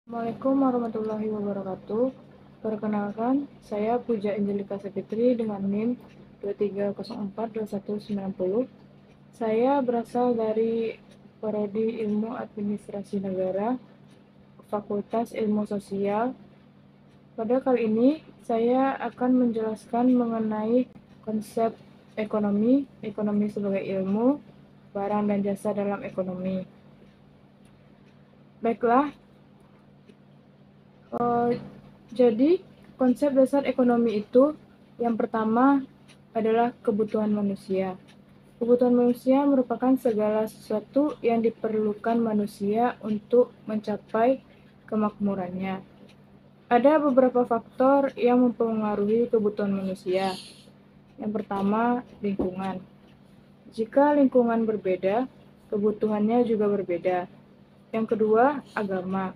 Assalamualaikum warahmatullahi wabarakatuh. Perkenalkan, saya Puja Angelika Sapitri dengan NIM 23042190. Saya berasal dari Prodi Ilmu Administrasi Negara, Fakultas Ilmu Sosial. Pada kali ini, saya akan menjelaskan mengenai konsep ekonomi sebagai ilmu, barang dan jasa dalam ekonomi. Baiklah, jadi konsep dasar ekonomi itu yang pertama adalah kebutuhan manusia. Kebutuhan manusia merupakan segala sesuatu yang diperlukan manusia untuk mencapai kemakmurannya. Ada beberapa faktor yang mempengaruhi kebutuhan manusia. Yang pertama, lingkungan. Jika lingkungan berbeda, kebutuhannya juga berbeda. Yang kedua, agama.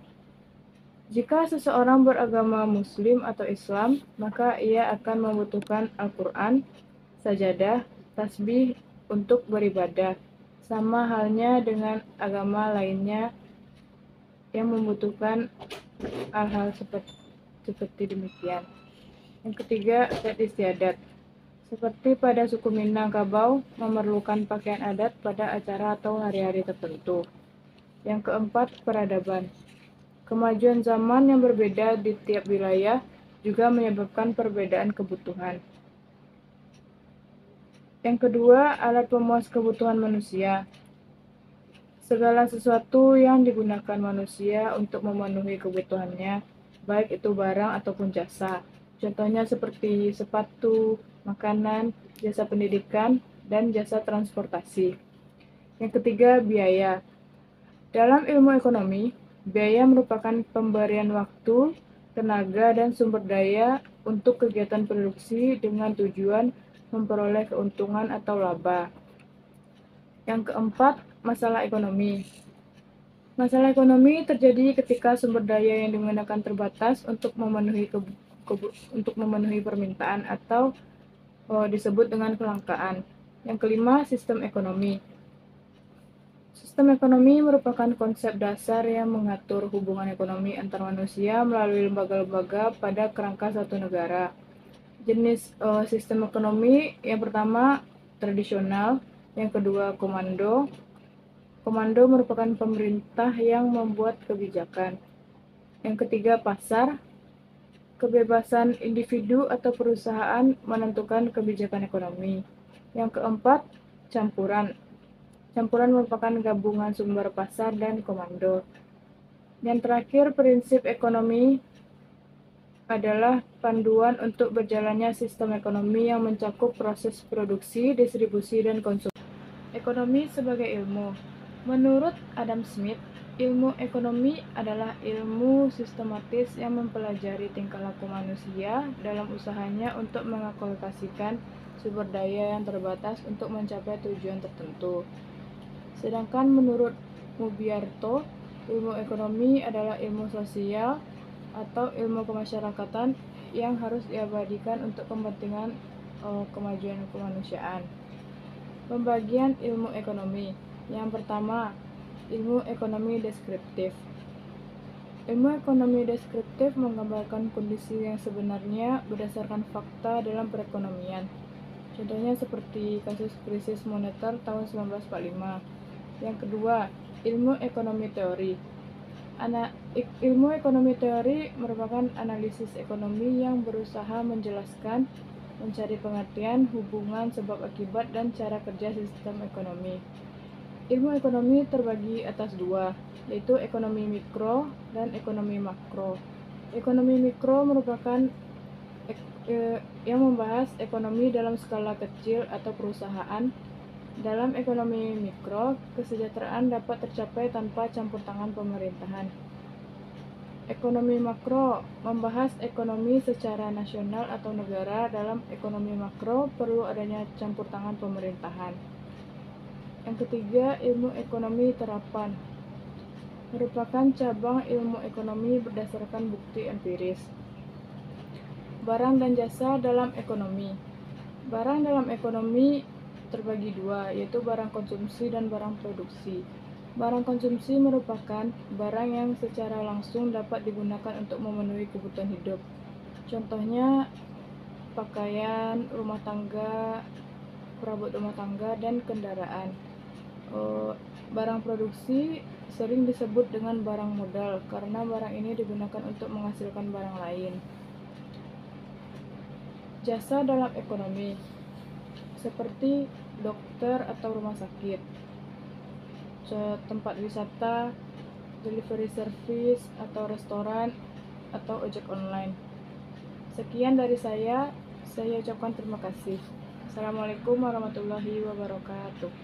Jika seseorang beragama Muslim atau Islam, maka ia akan membutuhkan Al-Quran, sajadah, tasbih untuk beribadah. Sama halnya dengan agama lainnya yang membutuhkan hal-hal seperti demikian. Yang ketiga, adat istiadat. Seperti pada suku Minangkabau memerlukan pakaian adat pada acara atau hari-hari tertentu. Yang keempat, peradaban. Kemajuan zaman yang berbeda di tiap wilayah juga menyebabkan perbedaan kebutuhan. Yang kedua, alat pemuas kebutuhan manusia. Segala sesuatu yang digunakan manusia untuk memenuhi kebutuhannya, baik itu barang ataupun jasa. Contohnya seperti sepatu, makanan, jasa pendidikan, dan jasa transportasi. Yang ketiga, biaya. Dalam ilmu ekonomi, biaya merupakan pemberian waktu, tenaga, dan sumber daya untuk kegiatan produksi dengan tujuan memperoleh keuntungan atau laba. Yang keempat, masalah ekonomi. Masalah ekonomi terjadi ketika sumber daya yang digunakan terbatas untuk memenuhi permintaan atau disebut dengan kelangkaan. Yang kelima, sistem ekonomi. Sistem ekonomi merupakan konsep dasar yang mengatur hubungan ekonomi antar manusia melalui lembaga-lembaga pada kerangka suatu negara. Jenis sistem ekonomi yang pertama tradisional, yang kedua komando. Komando merupakan pemerintah yang membuat kebijakan. Yang ketiga pasar, kebebasan individu atau perusahaan menentukan kebijakan ekonomi. Yang keempat campuran. Campuran merupakan gabungan sumber pasar dan komando. Yang terakhir, prinsip ekonomi adalah panduan untuk berjalannya sistem ekonomi yang mencakup proses produksi, distribusi, dan konsumsi. Ekonomi sebagai ilmu. Menurut Adam Smith, ilmu ekonomi adalah ilmu sistematis yang mempelajari tingkah laku manusia dalam usahanya untuk mengalokasikan sumber daya yang terbatas untuk mencapai tujuan tertentu. Sedangkan menurut Mubiarto, ilmu ekonomi adalah ilmu sosial atau ilmu kemasyarakatan yang harus diabadikan untuk kepentingan kemajuan kemanusiaan. Pembagian ilmu ekonomi. Yang pertama, ilmu ekonomi deskriptif. Ilmu ekonomi deskriptif menggambarkan kondisi yang sebenarnya berdasarkan fakta dalam perekonomian. Contohnya seperti kasus krisis moneter tahun 1945. Yang kedua, ilmu ekonomi teori. Ilmu ekonomi teori merupakan analisis ekonomi yang berusaha menjelaskan, mencari pengertian, hubungan sebab akibat, dan cara kerja sistem ekonomi. Ilmu ekonomi terbagi atas dua, yaitu ekonomi mikro dan ekonomi makro. Ekonomi mikro merupakan yang membahas ekonomi dalam skala kecil atau perusahaan. Dalam ekonomi mikro, kesejahteraan dapat tercapai tanpa campur tangan pemerintahan. Ekonomi makro membahas ekonomi secara nasional atau negara. Dalam ekonomi makro perlu adanya campur tangan pemerintahan. Yang ketiga, ilmu ekonomi terapan. Merupakan cabang ilmu ekonomi berdasarkan bukti empiris. Barang dan jasa dalam ekonomi. Barang dalam ekonomi terbagi dua, yaitu barang konsumsi dan barang produksi. Barang konsumsi merupakan barang yang secara langsung dapat digunakan untuk memenuhi kebutuhan hidup. Contohnya pakaian, rumah tangga, perabot rumah tangga, dan kendaraan. Barang produksi sering disebut dengan barang modal karena barang ini digunakan untuk menghasilkan barang lain. Jasa dalam ekonomi seperti dokter atau rumah sakit, tempat wisata, delivery service atau restoran, atau ojek online. Sekian dari saya ucapkan terima kasih. Assalamualaikum warahmatullahi wabarakatuh.